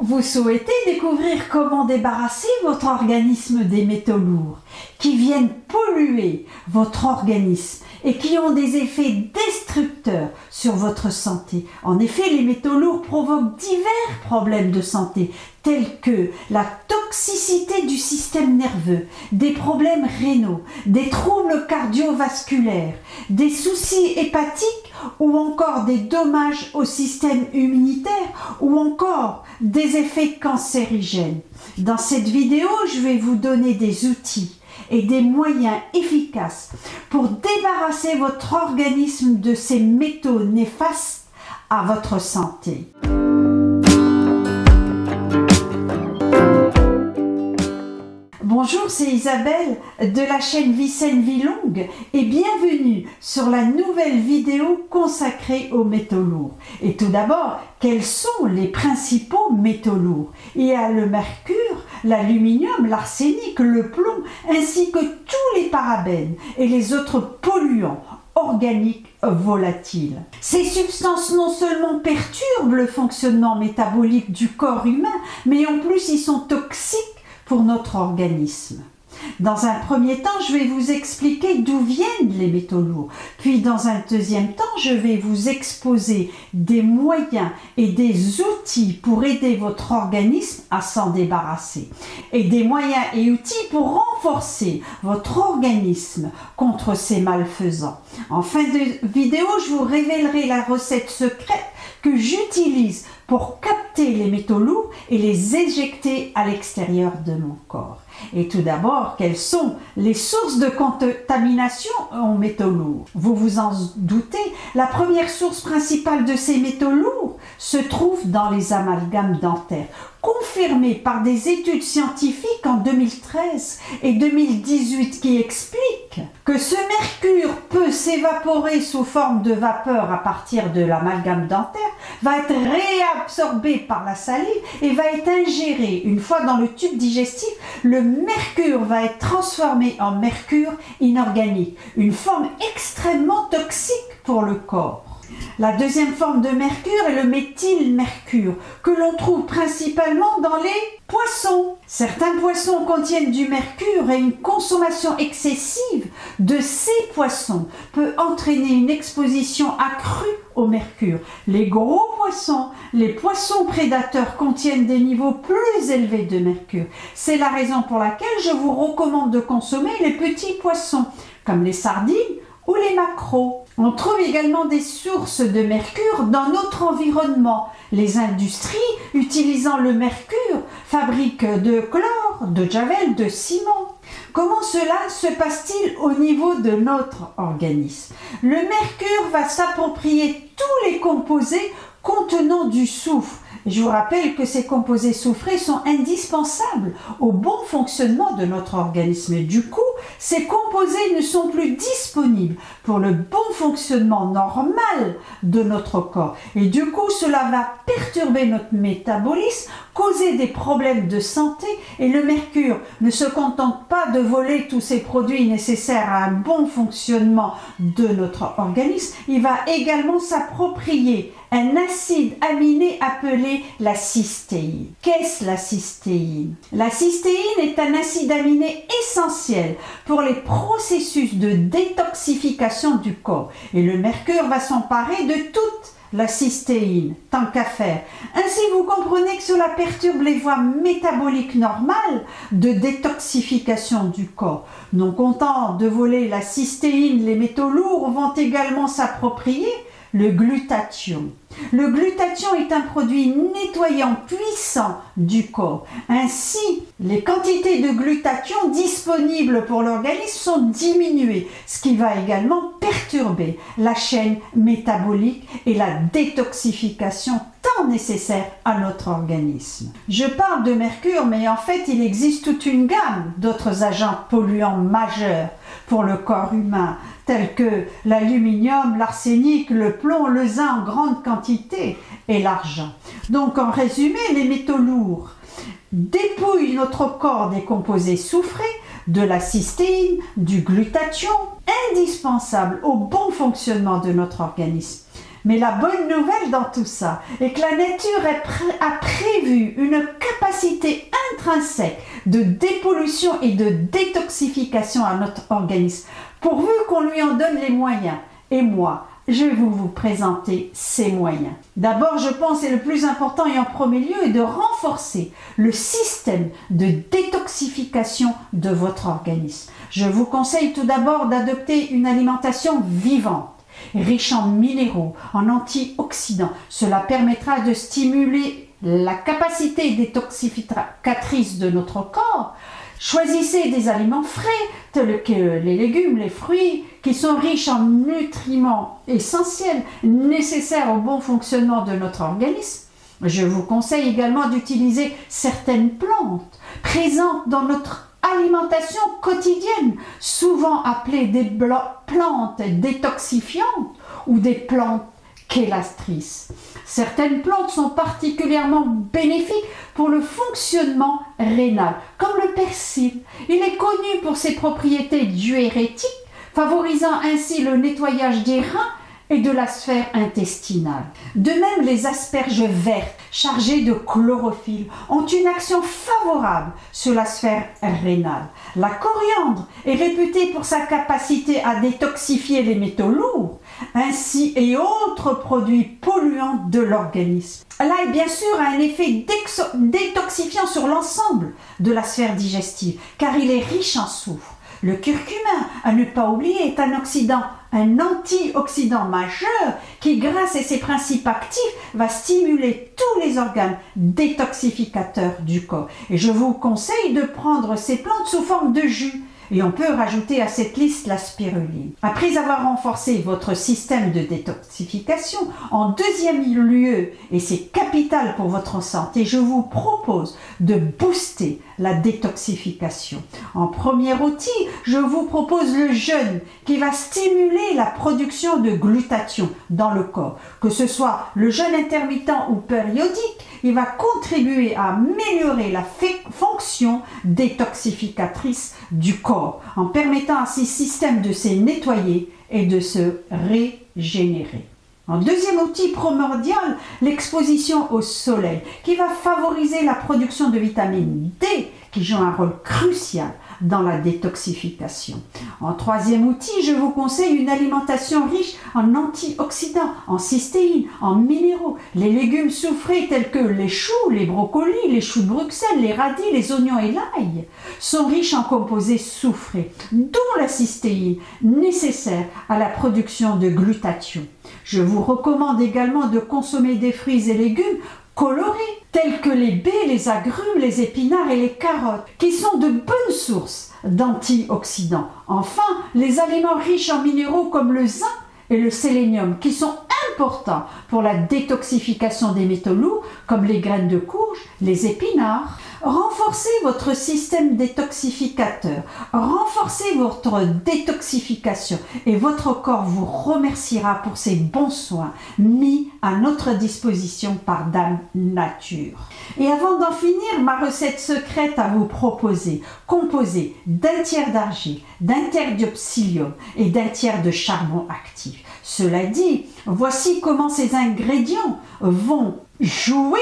Vous souhaitez découvrir comment débarrasser votre organisme des métaux lourds qui viennent polluer votre organisme et qui ont des effets destructeurs sur votre santé. En effet, les métaux lourds provoquent divers problèmes de santé tels que la toxicité du système nerveux, des problèmes rénaux, des troubles cardiovasculaires, des soucis hépatiques ou encore des dommages au système immunitaire ou encore des effets cancérigènes. Dans cette vidéo, je vais vous donner des outils et des moyens efficaces pour débarrasser votre organisme de ces métaux néfastes à votre santé. Bonjour, c'est Isabelle de la chaîne Vie Saine Vie Longue et bienvenue sur la nouvelle vidéo consacrée aux métaux lourds. Et tout d'abord, quels sont les principaux métaux lourds? Il y a le mercure, l'aluminium, l'arsenic, le plomb, ainsi que tous les parabènes et les autres polluants organiques volatiles. Ces substances non seulement perturbent le fonctionnement métabolique du corps humain, mais en plus ils sont toxiques pour notre organisme. Dans un premier temps, je vais vous expliquer d'où viennent les métaux lourds. Puis dans un deuxième temps, je vais vous exposer des moyens et des outils pour aider votre organisme à s'en débarrasser. Et des moyens et outils pour renforcer votre organisme contre ces malfaisants. En fin de vidéo, je vous révélerai la recette secrète que j'utilise pour capter les métaux lourds et les éjecter à l'extérieur de mon corps. Et tout d'abord, quelles sont les sources de contamination en métaux lourds? Vous vous en doutez, la première source principale de ces métaux lourds se trouve dans les amalgames dentaires, confirmés par des études scientifiques en 2013 et 2018 qui expliquent que ce mercure peut s'évaporer sous forme de vapeur à partir de l'amalgame dentaire, va être réabsorbé par la salive et va être ingéré. Une fois dans le tube digestif, le mercure va être transformé en mercure inorganique, une forme extrêmement toxique pour le corps. La deuxième forme de mercure est le méthylmercure, que l'on trouve principalement dans les poissons. Certains poissons contiennent du mercure et une consommation excessive de ces poissons peut entraîner une exposition accrue au mercure. Les gros poissons, les poissons prédateurs contiennent des niveaux plus élevés de mercure. C'est la raison pour laquelle je vous recommande de consommer les petits poissons, comme les sardines ou les maquereaux. On trouve également des sources de mercure dans notre environnement. Les industries utilisant le mercure fabriquent de chlore, de javel, de ciment. Comment cela se passe-t-il au niveau de notre organisme? Le mercure va s'approprier tous les composés contenant du soufre. Je vous rappelle que ces composés soufrés sont indispensables au bon fonctionnement de notre organisme. Et du coup, ces composés ne sont plus disponibles pour le bon fonctionnement normal de notre corps. Et du coup, cela va perturber notre métabolisme, causer des problèmes de santé. Et le mercure ne se contente pas de voler tous ces produits nécessaires à un bon fonctionnement de notre organisme. Il va également s'approprier un acide aminé appelé la cystéine. Qu'est-ce la cystéine? La cystéine est un acide aminé essentiel pour les processus de détoxification du corps. Et le mercure va s'emparer de toute la cystéine, tant qu'à faire. Ainsi, vous comprenez que cela perturbe les voies métaboliques normales de détoxification du corps. Non content de voler la cystéine, les métaux lourds vont également s'approprier le glutathion. Le glutathion est un produit nettoyant puissant du corps. Ainsi, les quantités de glutathion disponibles pour l'organisme sont diminuées, ce qui va également perturber la chaîne métabolique et la détoxification tant nécessaire à notre organisme. Je parle de mercure, mais en fait, il existe toute une gamme d'autres agents polluants majeurs pour le corps humain, tels que l'aluminium, l'arsenic, le plomb, le zinc en grande quantité et l'argent. Donc en résumé, les métaux lourds dépouillent notre corps des composés soufrés, de la cystéine, du glutathion, indispensables au bon fonctionnement de notre organisme. Mais la bonne nouvelle dans tout ça est que la nature a prévu une capacité intrinsèque de dépollution et de détoxification à notre organisme, pourvu qu'on lui en donne les moyens. Et moi, je vais vous présenter ces moyens. D'abord, je pense, et le plus important et en premier lieu, est de renforcer le système de détoxification de votre organisme. Je vous conseille tout d'abord d'adopter une alimentation vivante, riche en minéraux, en antioxydants. Cela permettra de stimuler la capacité détoxificatrice de notre corps. Choisissez des aliments frais, tels que les légumes, les fruits, qui sont riches en nutriments essentiels, nécessaires au bon fonctionnement de notre organisme. Je vous conseille également d'utiliser certaines plantes présentes dans notre alimentation quotidienne, souvent appelées des plantes détoxifiantes ou des plantes chélatrices. Certaines plantes sont particulièrement bénéfiques pour le fonctionnement rénal, comme le persil. Il est connu pour ses propriétés diurétiques, favorisant ainsi le nettoyage des reins et de la sphère intestinale. De même, les asperges vertes chargées de chlorophylle ont une action favorable sur la sphère rénale. La coriandre est réputée pour sa capacité à détoxifier les métaux lourds, ainsi et autres produits polluants de l'organisme. L'ail, bien sûr, a un effet détoxifiant sur l'ensemble de la sphère digestive, car il est riche en soufre. Le curcuma, à ne pas oublier, est un antioxydant majeur qui, grâce à ses principes actifs, va stimuler tous les organes détoxificateurs du corps. Et je vous conseille de prendre ces plantes sous forme de jus. Et on peut rajouter à cette liste la spiruline. Après avoir renforcé votre système de détoxification, en deuxième lieu, et c'est capital pour votre santé, je vous propose de booster la détoxification. En premier outil, je vous propose le jeûne qui va stimuler la production de glutathion dans le corps. Que ce soit le jeûne intermittent ou périodique, il va contribuer à améliorer la fonction détoxificatrice du corps en permettant à ce système de se nettoyer et de se régénérer. En deuxième outil primordial, l'exposition au soleil qui va favoriser la production de vitamine D qui joue un rôle crucial dans la détoxification. En troisième outil, je vous conseille une alimentation riche en antioxydants, en cystéine, en minéraux. Les légumes soufrés tels que les choux, les brocolis, les choux de Bruxelles, les radis, les oignons et l'ail sont riches en composés soufrés, dont la cystéine nécessaire à la production de glutathion. Je vous recommande également de consommer des fruits et légumes colorés, tels que les baies, les agrumes, les épinards et les carottes, qui sont de bonnes sources d'antioxydants. Enfin, les aliments riches en minéraux comme le zinc et le sélénium, qui sont importants pour la détoxification des métaux lourds, comme les graines de courge, les épinards. Renforcez votre système détoxificateur, renforcez votre détoxification et votre corps vous remerciera pour ces bons soins mis à notre disposition par Dame Nature. Et avant d'en finir, ma recette secrète à vous proposer, composée d'un tiers d'argile, d'un tiers de psyllium et d'un tiers de charbon actif. Cela dit, voici comment ces ingrédients vont jouer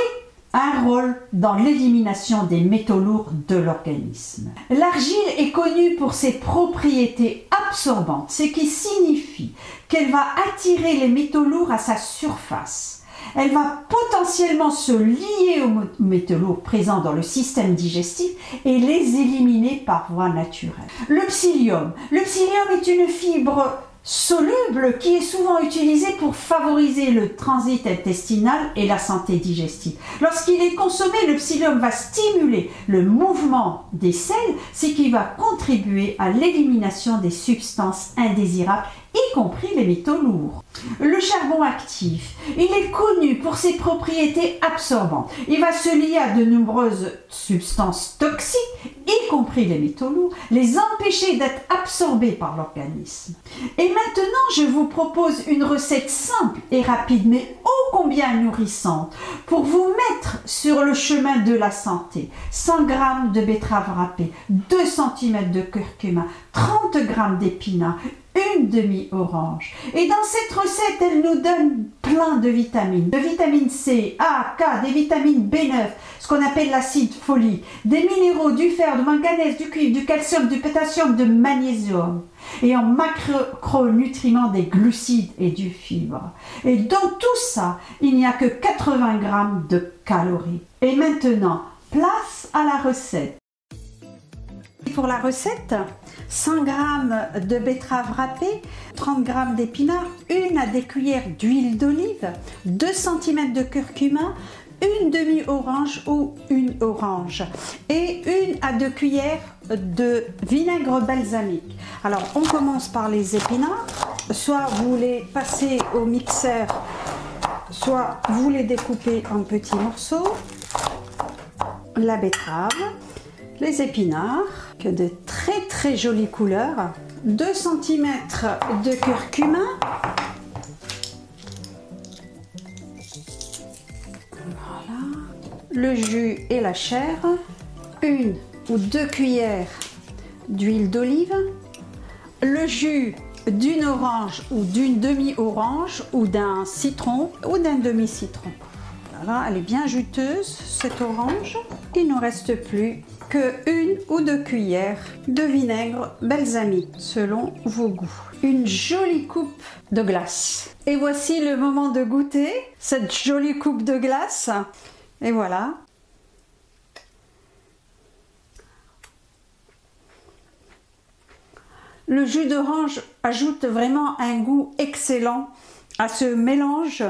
un rôle dans l'élimination des métaux lourds de l'organisme. L'argile est connue pour ses propriétés absorbantes, ce qui signifie qu'elle va attirer les métaux lourds à sa surface. Elle va potentiellement se lier aux métaux lourds présents dans le système digestif et les éliminer par voie naturelle. Le psyllium est une fibre soluble qui est souvent utilisé pour favoriser le transit intestinal et la santé digestive. Lorsqu'il est consommé, le psyllium va stimuler le mouvement des selles, ce qui va contribuer à l'élimination des substances indésirables, y compris les métaux lourds. Le charbon actif, il est connu pour ses propriétés absorbantes. Il va se lier à de nombreuses substances toxiques, y compris les métaux lourds, les empêcher d'être absorbés par l'organisme. Et maintenant, je vous propose une recette simple et rapide, mais ô combien nourrissante, pour vous mettre sur le chemin de la santé. 100 g de betterave râpée, 2 cm de curcuma, 30 g d'épinards, une demi-orange. Et dans cette recette, elle nous donne plein de vitamine C, A, K, des vitamines B9, ce qu'on appelle l'acide folique, des minéraux, du fer, du manganèse, du cuivre, du calcium, du potassium, du magnésium, et en macronutriments des glucides et du fibre. Et dans tout ça, il n'y a que 80 grammes de calories. Et maintenant, place à la recette. Pour la recette, 100 g de betterave râpée, 30 g d'épinards, une à des cuillères d'huile d'olive, 2 cm de curcuma, une demi-orange ou une orange et une à 2 cuillères de vinaigre balsamique. Alors on commence par les épinards, soit vous les passez au mixeur, soit vous les découpez en petits morceaux. La betterave, les épinards, que de très jolies couleurs, 2 cm de curcuma, voilà, le jus et la chair, 1 ou 2 cuillères d'huile d'olive, le jus d'une orange ou d'une demi-orange ou d'un citron ou d'un demi-citron. Voilà, elle est bien juteuse cette orange. Il ne nous reste plus que 1 ou 2 cuillères de vinaigre balsamique selon vos goûts. Une jolie coupe de glace. Et voici le moment de goûter cette jolie coupe de glace. Et voilà. Le jus d'orange ajoute vraiment un goût excellent à ce mélange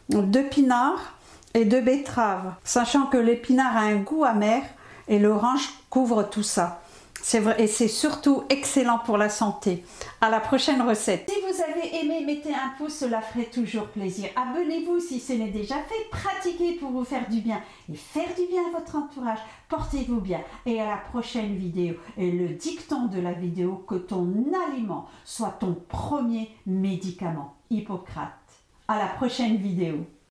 d'épinards et de betterave, sachant que l'épinard a un goût amer et l'orange couvre tout ça. C'est vrai, et c'est surtout excellent pour la santé. À la prochaine recette. Si vous avez aimé, mettez un pouce, cela ferait toujours plaisir. Abonnez-vous si ce n'est déjà fait. Pratiquez pour vous faire du bien et faire du bien à votre entourage. Portez-vous bien et à la prochaine vidéo. Et le dicton de la vidéo, que ton aliment soit ton premier médicament. Hippocrate. À la prochaine vidéo.